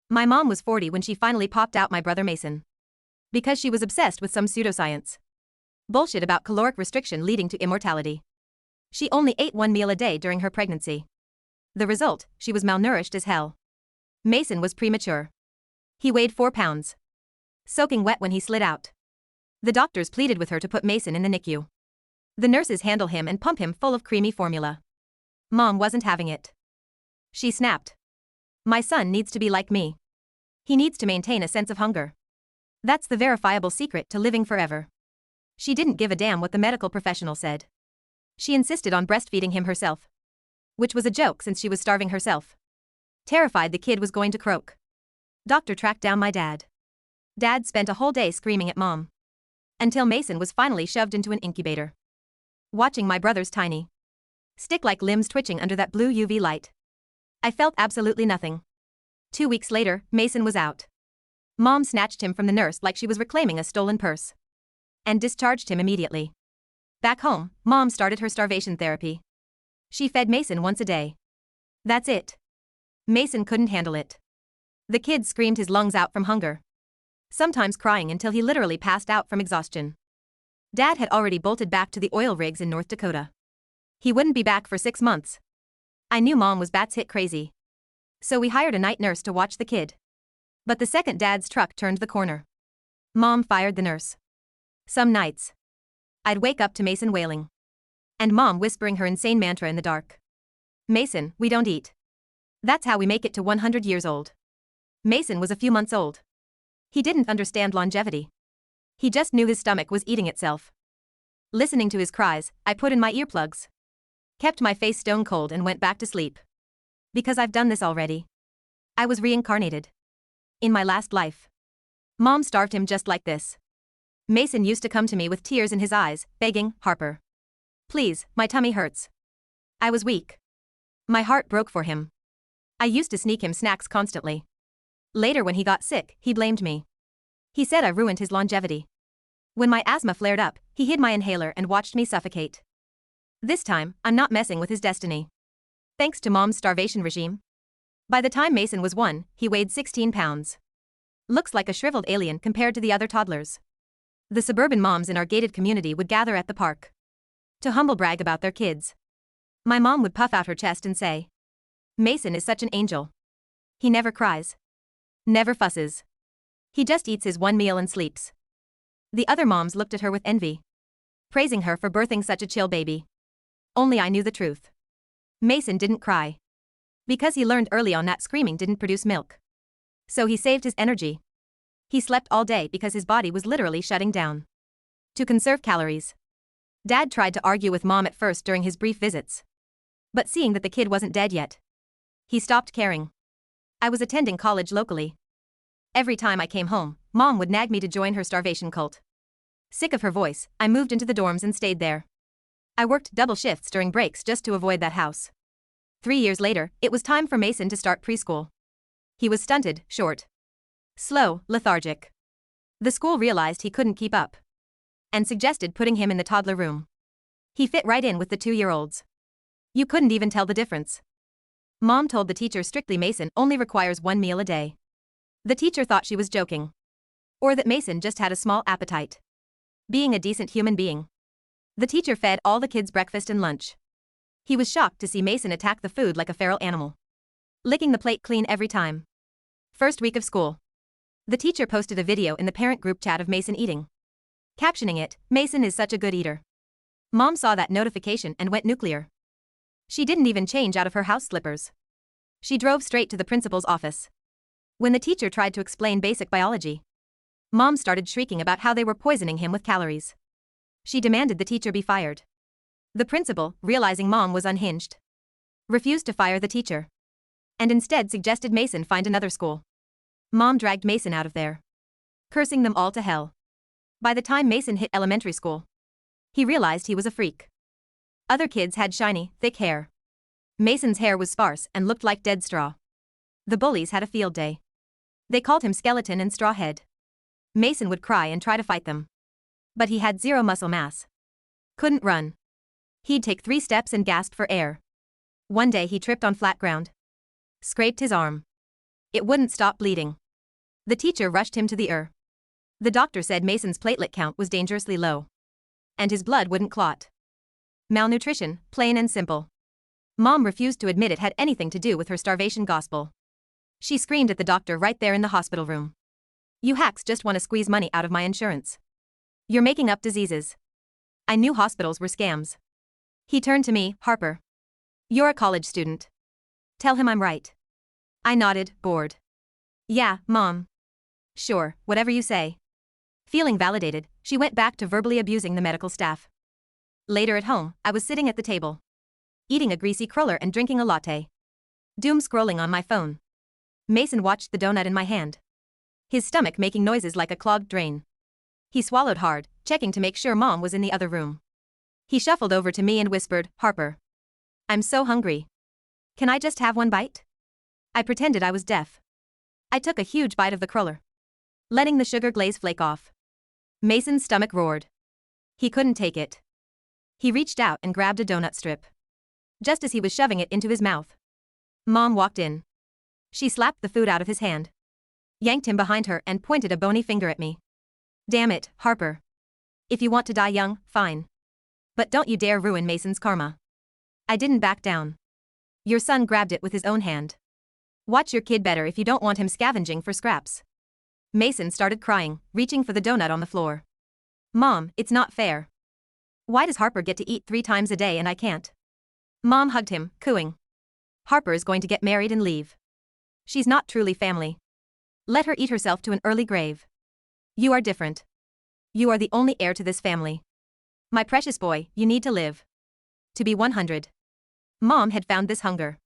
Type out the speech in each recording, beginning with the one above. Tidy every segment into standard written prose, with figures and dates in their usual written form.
My mom was 40 when she finally popped out my brother Mason. Because she was obsessed with some pseudoscience bullshit about caloric restriction leading to immortality. She only ate one meal a day during her pregnancy. The result, she was malnourished as hell. Mason was premature. He weighed 4 pounds. Soaking wet when he slid out. The doctors pleaded with her to put Mason in the NICU. The nurses handle him and pump him full of creamy formula. Mom wasn't having it. She snapped. My son needs to be like me. He needs to maintain a sense of hunger. That's the verifiable secret to living forever. She didn't give a damn what the medical professional said. She insisted on breastfeeding him herself. Which was a joke since she was starving herself. Terrified the kid was going to croak. Doctor tracked down my dad. Dad spent a whole day screaming at Mom. Until Mason was finally shoved into an incubator. Watching my brother's tiny stick-like limbs twitching under that blue UV light. I felt absolutely nothing. 2 weeks later, Mason was out. Mom snatched him from the nurse like she was reclaiming a stolen purse. And discharged him immediately. Back home, Mom started her starvation therapy. She fed Mason once a day. That's it. Mason couldn't handle it. The kid screamed his lungs out from hunger. Sometimes crying until he literally passed out from exhaustion. Dad had already bolted back to the oil rigs in North Dakota. He wouldn't be back for 6 months. I knew Mom was batshit crazy. So we hired a night nurse to watch the kid. But the second Dad's truck turned the corner, Mom fired the nurse. Some nights, I'd wake up to Mason wailing. And Mom whispering her insane mantra in the dark. Mason, we don't eat. That's how we make it to 100 years old. Mason was a few months old. He didn't understand longevity. He just knew his stomach was eating itself. Listening to his cries, I put in my earplugs. Kept my face stone cold and went back to sleep. Because I've done this already. I was reincarnated. In my last life. Mom starved him just like this. Mason used to come to me with tears in his eyes, begging, Harper. Please, my tummy hurts. I was weak. My heart broke for him. I used to sneak him snacks constantly. Later when he got sick, he blamed me. He said I ruined his longevity. When my asthma flared up, he hid my inhaler and watched me suffocate. This time, I'm not messing with his destiny. Thanks to Mom's starvation regime. By the time Mason was 1, he weighed 16 pounds. Looks like a shriveled alien compared to the other toddlers. The suburban moms in our gated community would gather at the park to humble brag about their kids. My mom would puff out her chest and say, Mason is such an angel. He never cries. Never fusses. He just eats his one meal and sleeps. The other moms looked at her with envy, praising her for birthing such a chill baby. Only I knew the truth. Mason didn't cry. Because he learned early on that screaming didn't produce milk. So he saved his energy. He slept all day because his body was literally shutting down. To conserve calories. Dad tried to argue with Mom at first during his brief visits. But seeing that the kid wasn't dead yet, he stopped caring. I was attending college locally. Every time I came home, Mom would nag me to join her starvation cult. Sick of her voice, I moved into the dorms and stayed there. I worked double shifts during breaks just to avoid that house. 3 years later, it was time for Mason to start preschool. He was stunted, short, slow, lethargic. The school realized he couldn't keep up and suggested putting him in the toddler room. He fit right in with the 2-year-olds. You couldn't even tell the difference. Mom told the teacher strictly Mason only requires 1 meal a day. The teacher thought she was joking. Or that Mason just had a small appetite. Being a decent human being. The teacher fed all the kids breakfast and lunch. He was shocked to see Mason attack the food like a feral animal. Licking the plate clean every time. First week of school. The teacher posted a video in the parent group chat of Mason eating. Captioning it, Mason is such a good eater. Mom saw that notification and went nuclear. She didn't even change out of her house slippers. She drove straight to the principal's office. When the teacher tried to explain basic biology, Mom started shrieking about how they were poisoning him with calories. She demanded the teacher be fired. The principal, realizing Mom was unhinged, refused to fire the teacher. And instead suggested Mason find another school. Mom dragged Mason out of there, cursing them all to hell. By the time Mason hit elementary school, he realized he was a freak. Other kids had shiny, thick hair. Mason's hair was sparse and looked like dead straw. The bullies had a field day. They called him Skeleton and Strawhead. Mason would cry and try to fight them. But he had 0 muscle mass. Couldn't run. He'd take 3 steps and gasp for air. One day he tripped on flat ground. Scraped his arm. It wouldn't stop bleeding. The teacher rushed him to the ER. The doctor said Mason's platelet count was dangerously low. And his blood wouldn't clot. Malnutrition, plain and simple. Mom refused to admit it had anything to do with her starvation gospel. She screamed at the doctor right there in the hospital room. "You hacks just want to squeeze money out of my insurance. You're making up diseases." I knew hospitals were scams. He turned to me, "Harper. You're a college student. Tell him I'm right." I nodded, bored. "Yeah, Mom. Sure, whatever you say." Feeling validated, she went back to verbally abusing the medical staff. Later at home, I was sitting at the table, eating a greasy cruller and drinking a latte. Doom scrolling on my phone. Mason watched the donut in my hand, his stomach making noises like a clogged drain. He swallowed hard, checking to make sure Mom was in the other room. He shuffled over to me and whispered, "Harper. I'm so hungry. Can I just have one bite?" I pretended I was deaf. I took a huge bite of the cruller, letting the sugar glaze flake off. Mason's stomach roared. He couldn't take it. He reached out and grabbed a donut strip. Just as he was shoving it into his mouth, Mom walked in. She slapped the food out of his hand, yanked him behind her and pointed a bony finger at me. "Damn it, Harper. If you want to die young, fine. But don't you dare ruin Mason's karma." I didn't back down. "Your son grabbed it with his own hand. Watch your kid better if you don't want him scavenging for scraps." Mason started crying, reaching for the donut on the floor. "Mom, it's not fair. Why does Harper get to eat 3 times a day and I can't?" Mom hugged him, cooing. "Harper is going to get married and leave. She's not truly family. Let her eat herself to an early grave. You are different. You are the only heir to this family. My precious boy, you need to live to be 100. Mom had found this hunger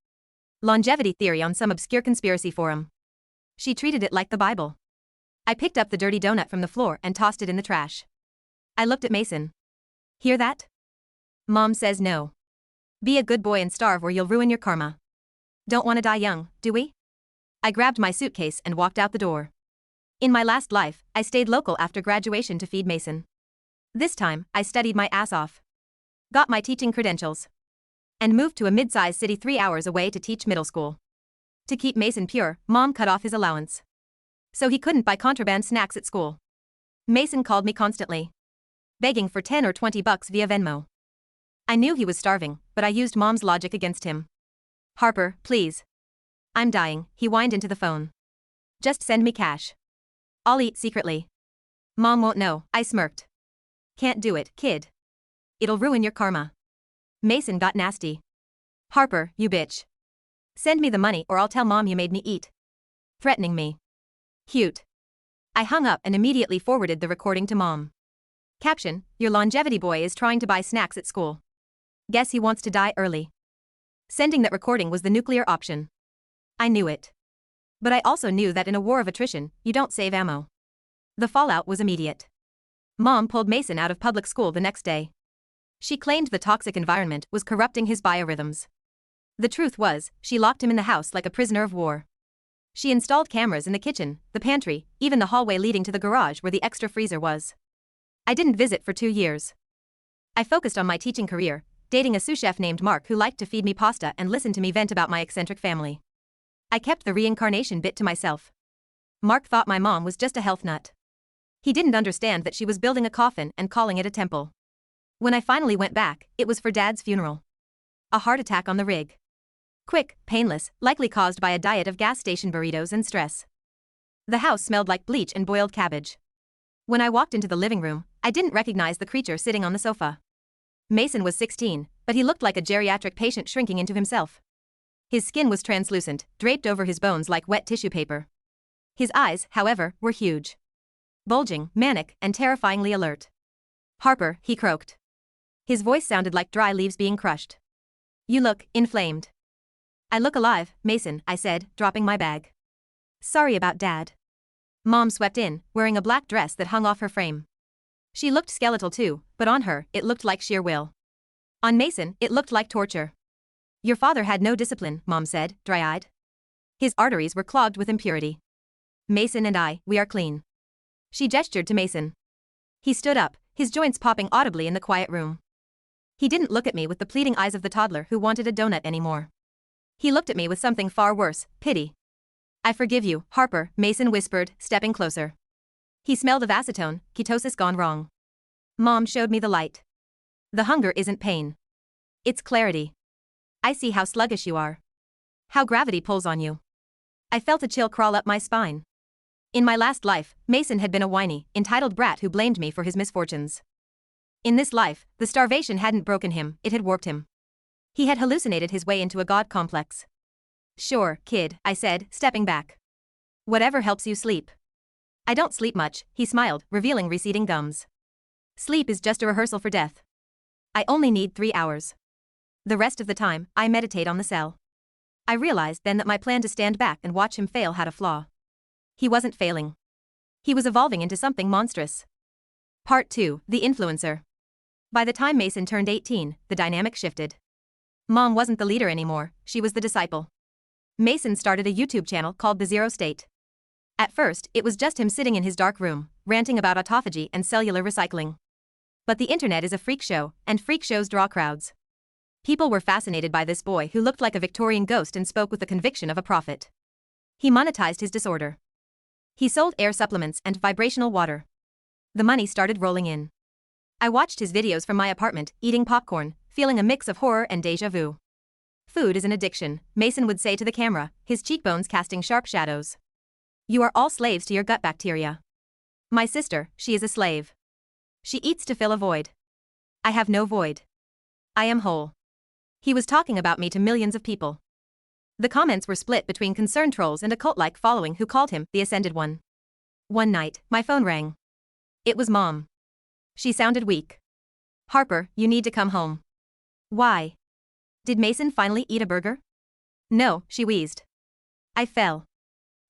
longevity theory on some obscure conspiracy forum. She treated it like the Bible. I picked up the dirty donut from the floor and tossed it in the trash. I looked at Mason. "Hear that? Mom says no. Be a good boy and starve or you'll ruin your karma. Don't want to die young, do we?" I grabbed my suitcase and walked out the door. In my last life, I stayed local after graduation to feed Mason. This time, I studied my ass off, got my teaching credentials, and moved to a mid-sized city 3 hours away to teach middle school. To keep Mason pure, Mom cut off his allowance, so he couldn't buy contraband snacks at school. Mason called me constantly, begging for 10 or 20 bucks via Venmo. I knew he was starving, but I used Mom's logic against him. "Harper, please. I'm dying," he whined into the phone. "Just send me cash. I'll eat secretly. Mom won't know," I smirked. "Can't do it, kid. It'll ruin your karma." Mason got nasty. "Harper, you bitch. Send me the money or I'll tell Mom you made me eat." Threatening me. Cute. I hung up and immediately forwarded the recording to Mom. Caption: "Your longevity boy is trying to buy snacks at school. Guess he wants to die early." Sending that recording was the nuclear option. I knew it. But I also knew that in a war of attrition, you don't save ammo. The fallout was immediate. Mom pulled Mason out of public school the next day. She claimed the toxic environment was corrupting his biorhythms. The truth was, she locked him in the house like a prisoner of war. She installed cameras in the kitchen, the pantry, even the hallway leading to the garage where the extra freezer was. I didn't visit for 2 years. I focused on my teaching career, dating a sous chef named Mark who liked to feed me pasta and listen to me vent about my eccentric family. I kept the reincarnation bit to myself. Mark thought my mom was just a health nut. He didn't understand that she was building a coffin and calling it a temple. When I finally went back, it was for Dad's funeral. A heart attack on the rig. Quick, painless, likely caused by a diet of gas station burritos and stress. The house smelled like bleach and boiled cabbage. When I walked into the living room, I didn't recognize the creature sitting on the sofa. Mason was 16, but he looked like a geriatric patient shrinking into himself. His skin was translucent, draped over his bones like wet tissue paper. His eyes, however, were huge, bulging, manic, and terrifyingly alert. "Harper," he croaked. His voice sounded like dry leaves being crushed. "You look inflamed." "I look alive, Mason," I said, dropping my bag. "Sorry about Dad." Mom swept in, wearing a black dress that hung off her frame. She looked skeletal too, but on her, it looked like sheer will. On Mason, it looked like torture. "Your father had no discipline," Mom said, dry-eyed. "His arteries were clogged with impurity. Mason and I, we are clean." She gestured to Mason. He stood up, his joints popping audibly in the quiet room. He didn't look at me with the pleading eyes of the toddler who wanted a donut anymore. He looked at me with something far worse, pity. I forgive you, Harper, Mason whispered, stepping closer. He smelled of acetone, ketosis gone wrong. Mom showed me the light. The hunger isn't pain. It's clarity. I see how sluggish you are. How gravity pulls on you. I felt a chill crawl up my spine. In my last life, Mason had been a whiny, entitled brat who blamed me for his misfortunes. In this life, the starvation hadn't broken him, it had warped him. He had hallucinated his way into a god complex. Sure, kid, I said, stepping back. Whatever helps you sleep. I don't sleep much, he smiled, revealing receding gums. Sleep is just a rehearsal for death. I only need 3 hours. The rest of the time, I meditate on the cell. I realized then that my plan to stand back and watch him fail had a flaw. He wasn't failing. He was evolving into something monstrous. Part 2, The Influencer. By the time Mason turned 18, the dynamic shifted. Mom wasn't the leader anymore, she was the disciple. Mason started a YouTube channel called The Zero State. At first, it was just him sitting in his dark room, ranting about autophagy and cellular recycling. But the internet is a freak show, and freak shows draw crowds. People were fascinated by this boy who looked like a Victorian ghost and spoke with the conviction of a prophet. He monetized his disorder. He sold air supplements and vibrational water. The money started rolling in. I watched his videos from my apartment, eating popcorn, feeling a mix of horror and déjà vu. Food is an addiction, Mason would say to the camera, his cheekbones casting sharp shadows. You are all slaves to your gut bacteria. My sister, she is a slave. She eats to fill a void. I have no void. I am whole. He was talking about me to millions of people. The comments were split between concerned trolls and a cult-like following who called him the Ascended One. One night, my phone rang. It was Mom. She sounded weak. Harper, you need to come home. Why? Did Mason finally eat a burger? No, she wheezed. I fell.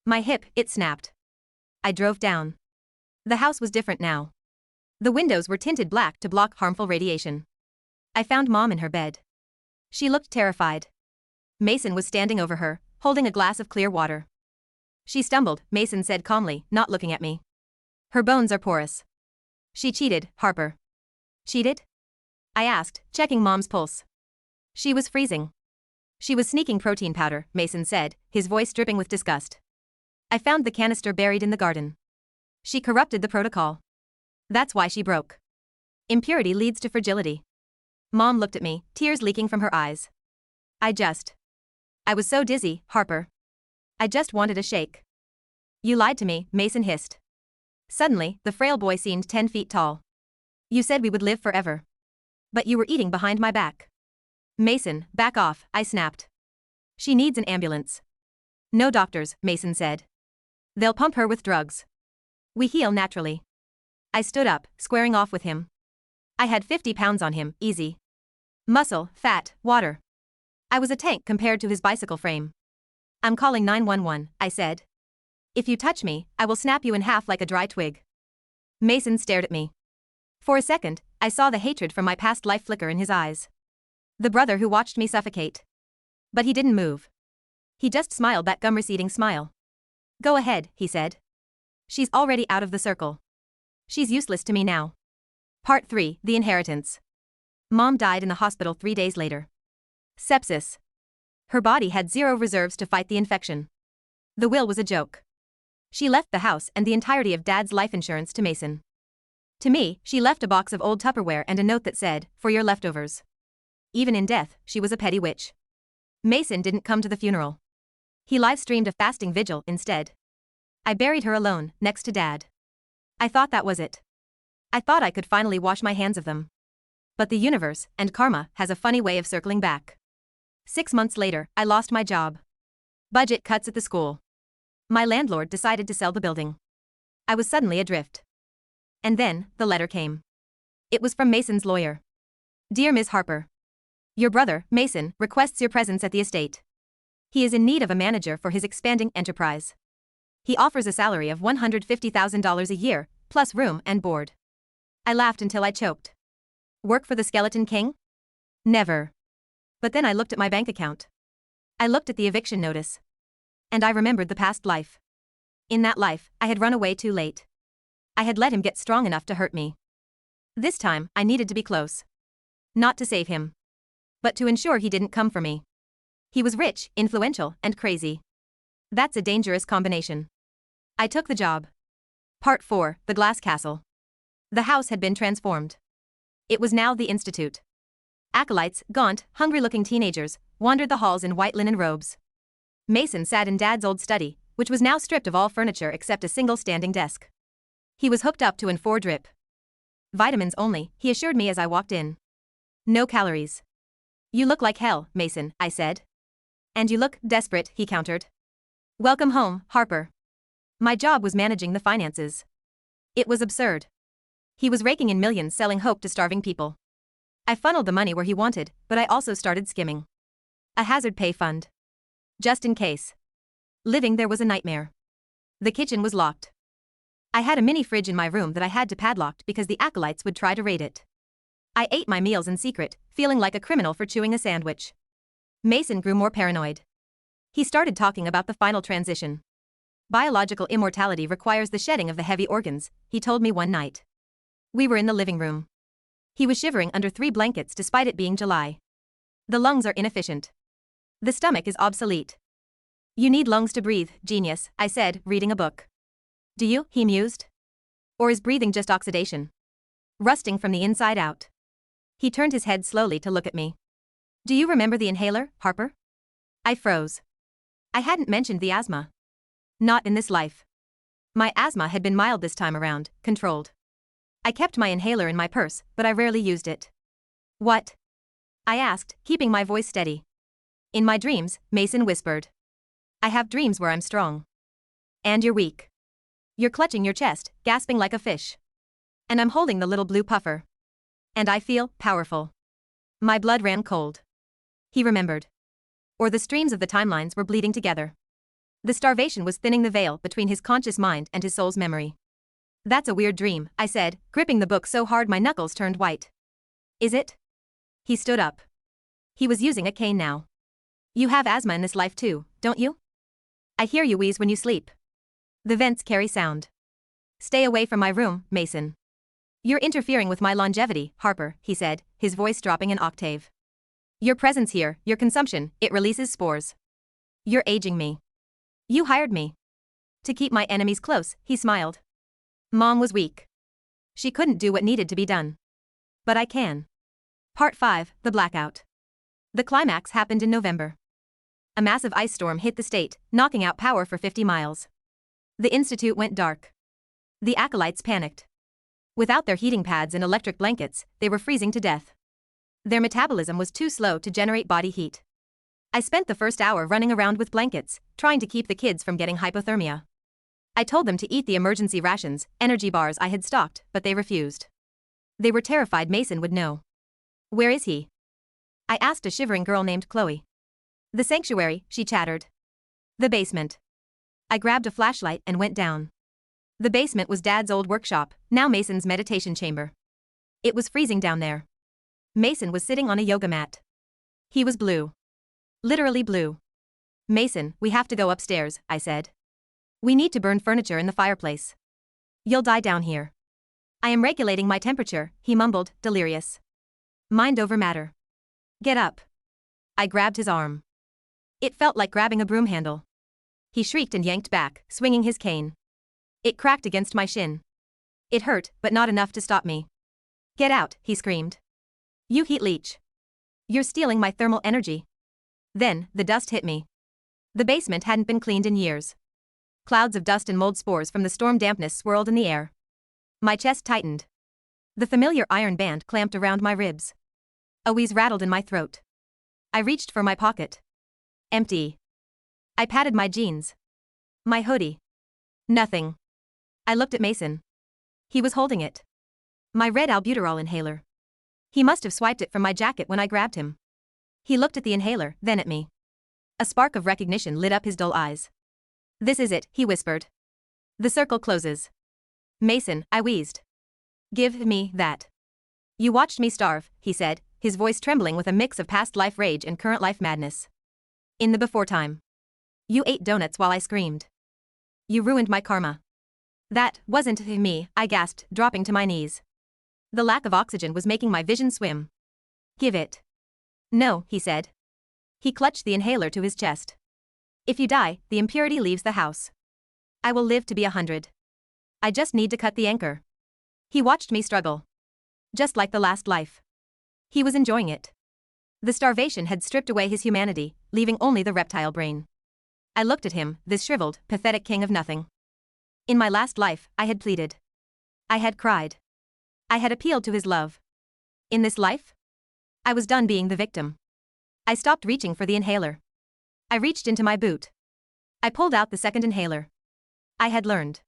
My hip, it snapped. I drove down. The house was different now. The windows were tinted black to block harmful radiation. I found Mom in her bed. She looked terrified. Mason was standing over her, holding a glass of clear water. She stumbled, Mason said calmly, not looking at me. Her bones are porous. She cheated, Harper. Cheated? I asked, checking Mom's pulse. She was freezing. She was sneaking protein powder, Mason said, his voice dripping with disgust. I found the canister buried in the garden. She corrupted the protocol. That's why she broke. Impurity leads to fragility. Mom looked at me, tears leaking from her eyes. I was so dizzy, Harper. I just wanted a shake. You lied to me, Mason hissed. Suddenly, the frail boy seemed 10 feet tall. You said we would live forever. But you were eating behind my back. Mason, back off, I snapped. She needs an ambulance. No doctors, Mason said. They'll pump her with drugs. We heal naturally. I stood up, squaring off with him. I had 50 pounds on him, easy. Muscle, fat, water. I was a tank compared to his bicycle frame. I'm calling 911, I said. If you touch me, I will snap you in half like a dry twig. Mason stared at me. For a second, I saw the hatred from my past life flicker in his eyes. The brother who watched me suffocate. But he didn't move. He just smiled that gum-receding smile. Go ahead, he said. She's already out of the circle. She's useless to me now. Part 3, The Inheritance. Mom died in the hospital 3 days later. Sepsis. Her body had zero reserves to fight the infection. The will was a joke. She left the house and the entirety of Dad's life insurance to Mason. To me, she left a box of old Tupperware and a note that said, for your leftovers. Even in death, she was a petty witch. Mason didn't come to the funeral. He live-streamed a fasting vigil instead. I buried her alone, next to Dad. I thought that was it. I thought I could finally wash my hands of them. But the universe, and karma, has a funny way of circling back. 6 months later, I lost my job. Budget cuts at the school. My landlord decided to sell the building. I was suddenly adrift. And then, the letter came. It was from Mason's lawyer. Dear Ms. Harper. Your brother, Mason, requests your presence at the estate. He is in need of a manager for his expanding enterprise. He offers a salary of $150,000 a year, plus room and board. I laughed until I choked. Work for the Skeleton King? Never. But then I looked at my bank account. I looked at the eviction notice. And I remembered the past life. In that life, I had run away too late. I had let him get strong enough to hurt me. This time, I needed to be close. Not to save him. But to ensure he didn't come for me. He was rich, influential, and crazy. That's a dangerous combination. I took the job. Part 4, The Glass Castle. The house had been transformed. It was now the Institute. Acolytes, gaunt, hungry-looking teenagers, wandered the halls in white linen robes. Mason sat in Dad's old study, which was now stripped of all furniture except a single standing desk. He was hooked up to an 4-drip. Vitamins only, he assured me as I walked in. No calories. You look like hell, Mason, I said. And you look desperate, he countered. Welcome home, Harper. My job was managing the finances. It was absurd. He was raking in millions selling hope to starving people. I funneled the money where he wanted, but I also started skimming. A hazard pay fund. Just in case. Living there was a nightmare. The kitchen was locked. I had a mini fridge in my room that I had to padlock because the acolytes would try to raid it. I ate my meals in secret, feeling like a criminal for chewing a sandwich. Mason grew more paranoid. He started talking about the final transition. Biological immortality requires the shedding of the heavy organs, he told me one night. We were in the living room. He was shivering under 3 blankets despite it being July. The lungs are inefficient. The stomach is obsolete. You need lungs to breathe, genius, I said, reading a book. Do you? He mused. Or is breathing just oxidation? Rusting from the inside out. He turned his head slowly to look at me. Do you remember the inhaler, Harper? I froze. I hadn't mentioned the asthma. Not in this life. My asthma had been mild this time around, controlled. I kept my inhaler in my purse, but I rarely used it. What? I asked, keeping my voice steady. In my dreams, Mason whispered. I have dreams where I'm strong. And you're weak. You're clutching your chest, gasping like a fish. And I'm holding the little blue puffer. And I feel powerful. My blood ran cold. He remembered. Or the streams of the timelines were bleeding together. The starvation was thinning the veil between his conscious mind and his soul's memory. That's a weird dream, I said, gripping the book so hard my knuckles turned white. Is it? He stood up. He was using a cane now. You have asthma in this life too, don't you? I hear you wheeze when you sleep. The vents carry sound. Stay away from my room, Mason. You're interfering with my longevity, Harper, he said, his voice dropping an octave. Your presence here, your consumption, it releases spores. You're aging me. You hired me. To keep my enemies close, he smiled. Mom was weak. She couldn't do what needed to be done. But I can. Part 5, The Blackout. The climax happened in November. A massive ice storm hit the state, knocking out power for 50 miles. The Institute went dark. The acolytes panicked. Without their heating pads and electric blankets, they were freezing to death. Their metabolism was too slow to generate body heat. I spent the first hour running around with blankets, trying to keep the kids from getting hypothermia. I told them to eat the emergency rations, energy bars I had stocked, but they refused. They were terrified Mason would know. Where is he? I asked a shivering girl named Chloe. The sanctuary, she chattered. The basement. I grabbed a flashlight and went down. The basement was Dad's old workshop, now Mason's meditation chamber. It was freezing down there. Mason was sitting on a yoga mat. He was blue. Literally blue. Mason, we have to go upstairs, I said. We need to burn furniture in the fireplace. You'll die down here. I am regulating my temperature, he mumbled, delirious. Mind over matter. Get up. I grabbed his arm. It felt like grabbing a broom handle. He shrieked and yanked back, swinging his cane. It cracked against my shin. It hurt, but not enough to stop me. Get out, he screamed. You heat leech. You're stealing my thermal energy. Then, the dust hit me. The basement hadn't been cleaned in years. Clouds of dust and mold spores from the storm dampness swirled in the air. My chest tightened. The familiar iron band clamped around my ribs. A wheeze rattled in my throat. I reached for my pocket. Empty. I patted my jeans. My hoodie. Nothing. I looked at Mason. He was holding it. My red albuterol inhaler. He must have swiped it from my jacket when I grabbed him. He looked at the inhaler, then at me. A spark of recognition lit up his dull eyes. This is it, he whispered. The circle closes. Mason, I wheezed. Give me that. You watched me starve, he said, his voice trembling with a mix of past life rage and current life madness. In the before time. You ate donuts while I screamed. You ruined my karma. That wasn't me, I gasped, dropping to my knees. The lack of oxygen was making my vision swim. Give it. No, he said. He clutched the inhaler to his chest. If you die, the impurity leaves the house. I will live to be 100. I just need to cut the anchor. He watched me struggle. Just like the last life. He was enjoying it. The starvation had stripped away his humanity, leaving only the reptile brain. I looked at him, this shriveled, pathetic king of nothing. In my last life, I had pleaded. I had cried. I had appealed to his love. In this life? I was done being the victim. I stopped reaching for the inhaler. I reached into my boot. I pulled out the second inhaler. I had learned.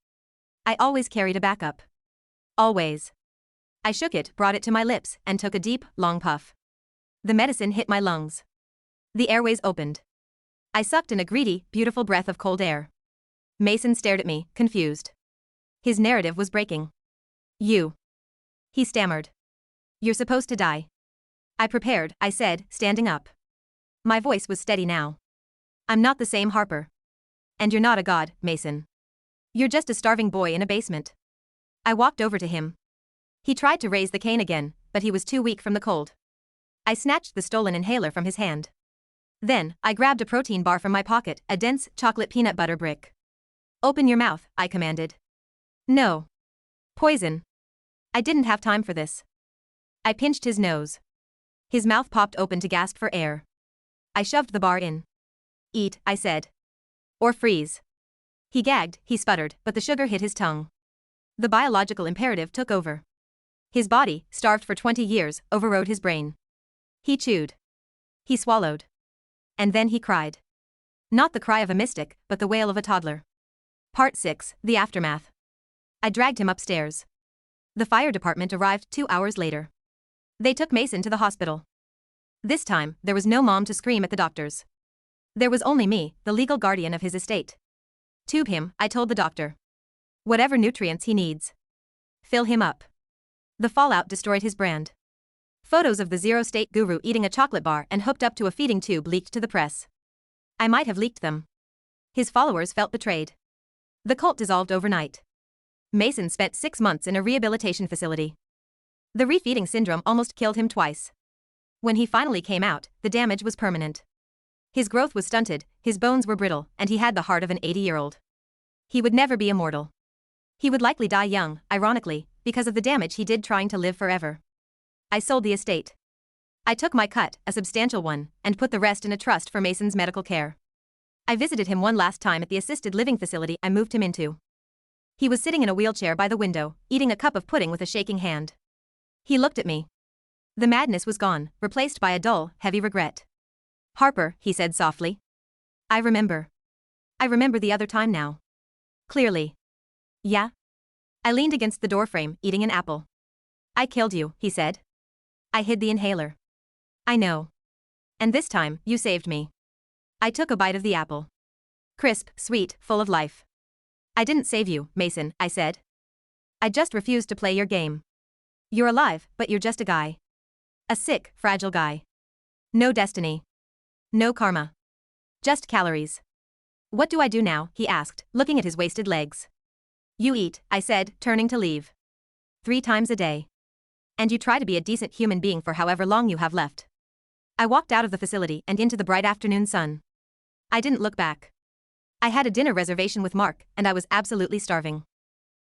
I always carried a backup. Always. I shook it, brought it to my lips, and took a deep, long puff. The medicine hit my lungs. The airways opened. I sucked in a greedy, beautiful breath of cold air. Mason stared at me, confused. His narrative was breaking. You. He stammered. You're supposed to die. I prepared, I said, standing up. My voice was steady now. I'm not the same Harper. And you're not a god, Mason. You're just a starving boy in a basement. I walked over to him. He tried to raise the cane again, but he was too weak from the cold. I snatched the stolen inhaler from his hand. Then, I grabbed a protein bar from my pocket, a dense, chocolate peanut butter brick. Open your mouth, I commanded. No. Poison. I didn't have time for this. I pinched his nose. His mouth popped open to gasp for air. I shoved the bar in. Eat, I said. Or freeze. He gagged, he sputtered, but the sugar hit his tongue. The biological imperative took over. His body, starved for 20 years, overrode his brain. He chewed. He swallowed. And then he cried. Not the cry of a mystic, but the wail of a toddler. Part 6, The Aftermath. I dragged him upstairs. The fire department arrived 2 hours later. They took Mason to the hospital. This time, there was no mom to scream at the doctors. There was only me, the legal guardian of his estate. Tube him, I told the doctor. Whatever nutrients he needs. Fill him up. The fallout destroyed his brand. Photos of the zero-state guru eating a chocolate bar and hooked up to a feeding tube leaked to the press. I might have leaked them. His followers felt betrayed. The cult dissolved overnight. Mason spent 6 months in a rehabilitation facility. The refeeding syndrome almost killed him twice. When he finally came out, the damage was permanent. His growth was stunted, his bones were brittle, and he had the heart of an 80-year-old. He would never be immortal. He would likely die young, ironically, because of the damage he did trying to live forever. I sold the estate. I took my cut, a substantial one, and put the rest in a trust for Mason's medical care. I visited him one last time at the assisted living facility I moved him into. He was sitting in a wheelchair by the window, eating a cup of pudding with a shaking hand. He looked at me. The madness was gone, replaced by a dull, heavy regret. Harper, he said softly. I remember. I remember the other time now. Clearly. Yeah? I leaned against the doorframe, eating an apple. I killed you, he said. I hid the inhaler. I know. And this time, you saved me. I took a bite of the apple. Crisp, sweet, full of life. I didn't save you, Mason, I said. I just refused to play your game. You're alive, but you're just a guy. A sick, fragile guy. No destiny. No karma. Just calories. What do I do now, he asked, looking at his wasted legs. You eat, I said, turning to leave. 3 times a day. And you try to be a decent human being for however long you have left. I walked out of the facility and into the bright afternoon sun. I didn't look back. I had a dinner reservation with Mark, and I was absolutely starving.